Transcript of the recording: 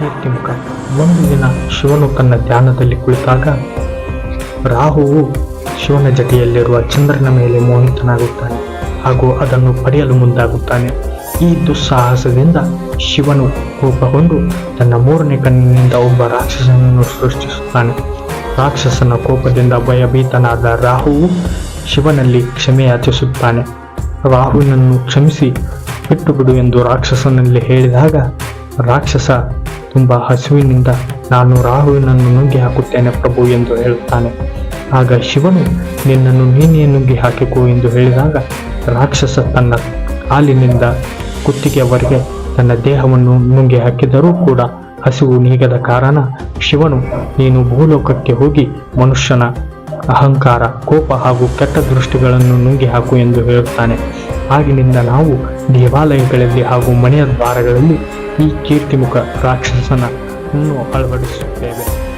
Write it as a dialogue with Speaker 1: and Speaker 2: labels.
Speaker 1: ಕೀರ್ತಿಮುಖ. ಒಂದು ದಿನ ಶಿವನು ತನ್ನ ಧ್ಯಾನದಲ್ಲಿ ಕುಳಿತಾಗ ರಾಹುವು ಶಿವನ ಜಟೆಯಲ್ಲಿರುವ ಚಂದ್ರನ ಮೇಲೆ ಮೋಹಿತನಾಗುತ್ತಾನೆ ಹಾಗೂ ಅದನ್ನು ಪಡೆಯಲು ಮುಂದಾಗುತ್ತಾನೆ. ಈ ದುಸ್ಸಾಹಸದಿಂದ ಶಿವನು ಕೋಪಗೊಂಡು ತನ್ನ ಮೂರನೇ ಕಣ್ಣಿನಿಂದ ಒಬ್ಬ ರಾಕ್ಷಸನನ್ನು ಸೃಷ್ಟಿಸುತ್ತಾನೆ. ರಾಕ್ಷಸನ ಕೋಪದಿಂದ ಭಯಭೀತನಾದ ರಾಹುವು ಶಿವನಲ್ಲಿ ಕ್ಷಮೆ ಯಾಚಿಸುತ್ತಾನೆ. ರಾಹುವಿನನ್ನು ಕ್ಷಮಿಸಿ ಬಿಟ್ಟು ಬಿಡು ಎಂದು ರಾಕ್ಷಸನಲ್ಲಿ ಹೇಳಿದಾಗ ರಾಕ್ಷಸ ತುಂಬ ಹಸುವಿನಿಂದ ನಾನು ರಾಹುವಿನನ್ನು ನುಂಗಿ ಹಾಕುತ್ತೇನೆ ಪ್ರಭು ಎಂದು ಹೇಳುತ್ತಾನೆ. ಆಗ ಶಿವನು ನಿನ್ನನ್ನು ನೀನೇ ನುಂಗಿ ಹಾಕಿಕೋ ಎಂದು ಹೇಳಿದಾಗ ರಾಕ್ಷಸ ತನ್ನ ಕಾಲಿನಿಂದ ಕುತ್ತಿಗೆಯವರೆಗೆ ತನ್ನ ದೇಹವನ್ನು ನುಂಗಿ ಹಾಕಿದರೂ ಕೂಡ ಹಸಿವು ನೀಗದ ಕಾರಣ ಶಿವನು ನೀನು ಭೂಲೋಕಕ್ಕೆ ಹೋಗಿ ಮನುಷ್ಯನ ಅಹಂಕಾರ, ಕೋಪ ಹಾಗೂ ಕೆಟ್ಟ ದೃಷ್ಟಿಗಳನ್ನು ನುಂಗಿ ಹಾಕು ಎಂದು ಹೇಳುತ್ತಾನೆ. ಆಗಿನಿಂದ ನಾವು ದೇವಾಲಯಗಳಲ್ಲಿ ಹಾಗೂ ಮನೆಯ ದ್ವಾರಗಳಲ್ಲಿ ಈ ಕೀರ್ತಿಮುಖ ರಾಕ್ಷಸನನ್ನು ಅಳವಡಿಸುತ್ತೇವೆ.